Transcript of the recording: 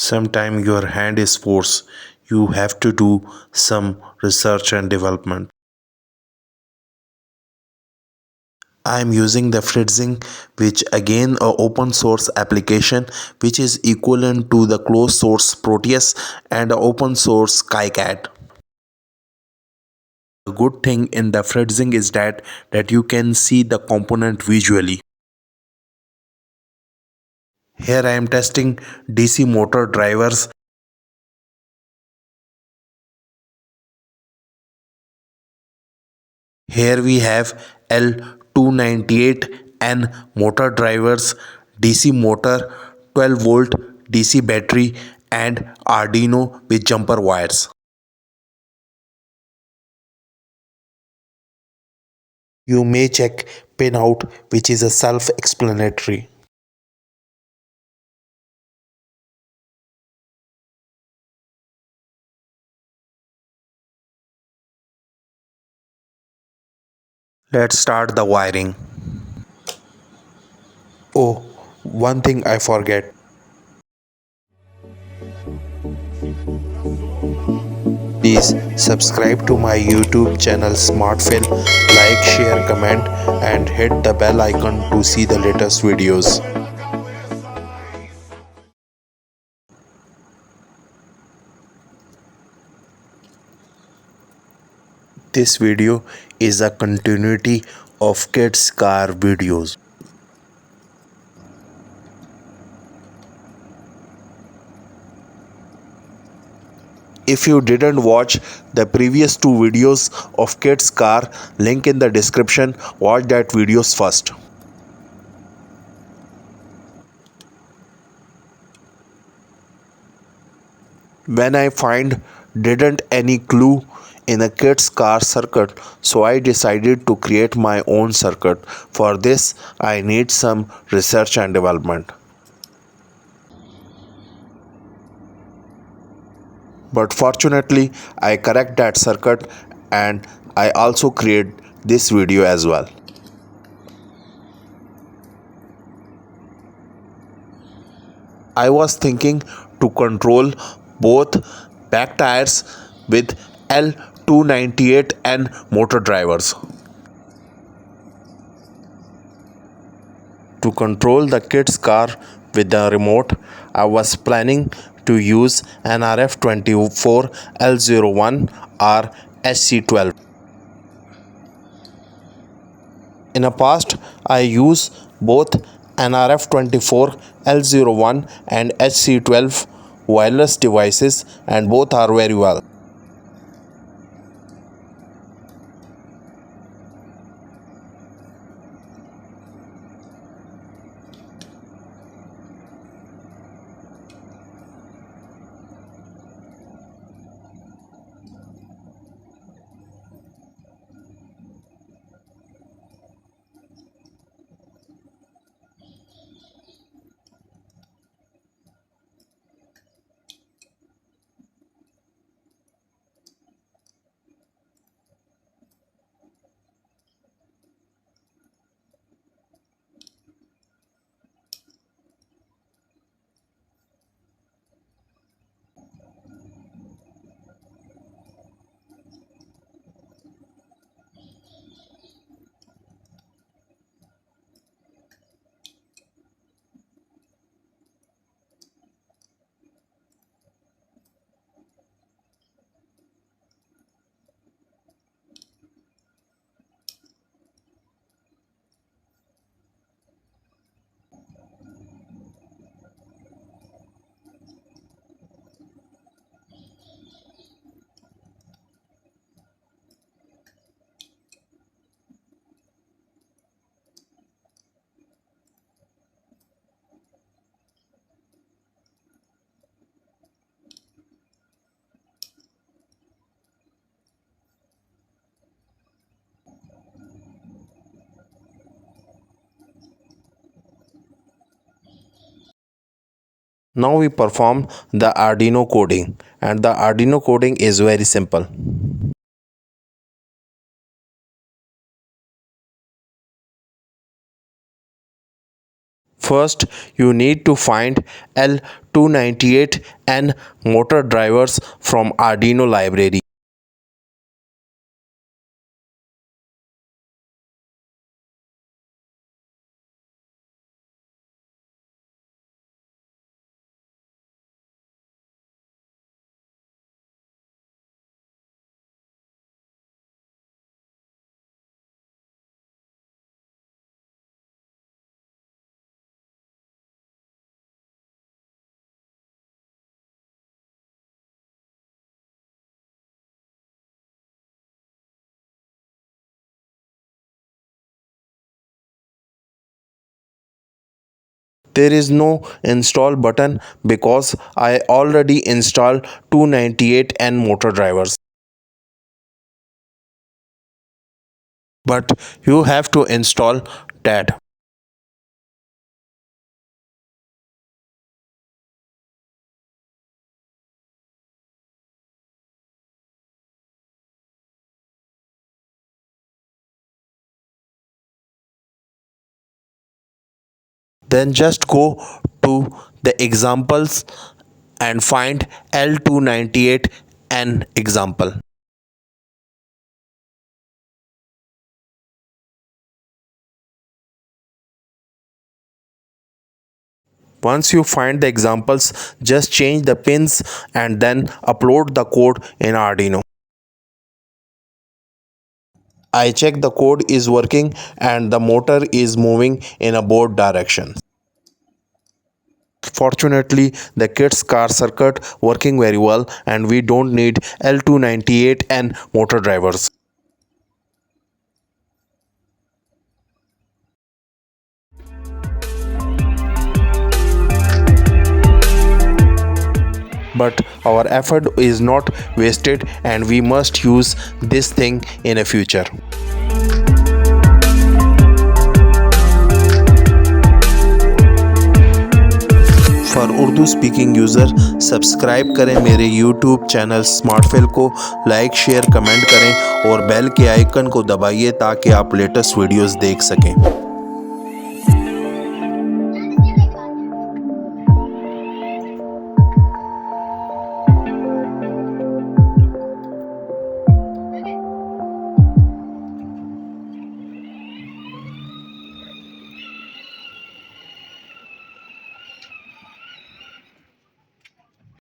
Sometimes your hand is forced. You have to do some research and development. I am using the Fritzing, which again a open source application which is equivalent to the closed source Proteus and open source KiCad. The good thing in the Fritzing is that you can see the component visually. Here I am testing DC motor drivers. Here we have L298N motor drivers, DC motor, 12 volt DC battery and Arduino with jumper wires. You may check pinout, which is a self-explanatory. Let's start the wiring. Oh, one thing I forget. Please subscribe to my YouTube channel SmartFill, like, share, comment and hit the bell icon to see the latest videos. This video is a continuity of kids car videos. If you didn't watch the previous two videos of kids car, link in the description, watch that videos first. When I find didn't any clue in a kids car circuit, so I decided to create my own circuit. For this I need some research and development. But fortunately I correct that circuit and I also create this video as well. I was thinking to control both back tires with L298N motor drivers. To control the kids car with the remote, I was planning to use an RF24 L01 or SC12. In the past, I used both NRF24 L01 and HC12 wireless devices and both are very well. Now we perform the Arduino coding, and the Arduino coding is very simple. First, you need to find L298N motor drivers from Arduino library. There is no install button because I already installed 298N motor drivers. But you have to install that. Then just go to the examples and find L298N example. Once you find the examples, just change the pins and then upload the code in Arduino. I check the code is working and the motor is moving in a board direction. Fortunately, the kid's car circuit working very well and we don't need L298N motor drivers. But our effort is not wasted and we must use this thing in a future. For Urdu speaking user subscribe करें मेरे YouTube channel स्मार्टफिल को, like share comment करें और bell के icon को दबाइए ताकि आप लेटेस्ट वीडियोस देख सकें।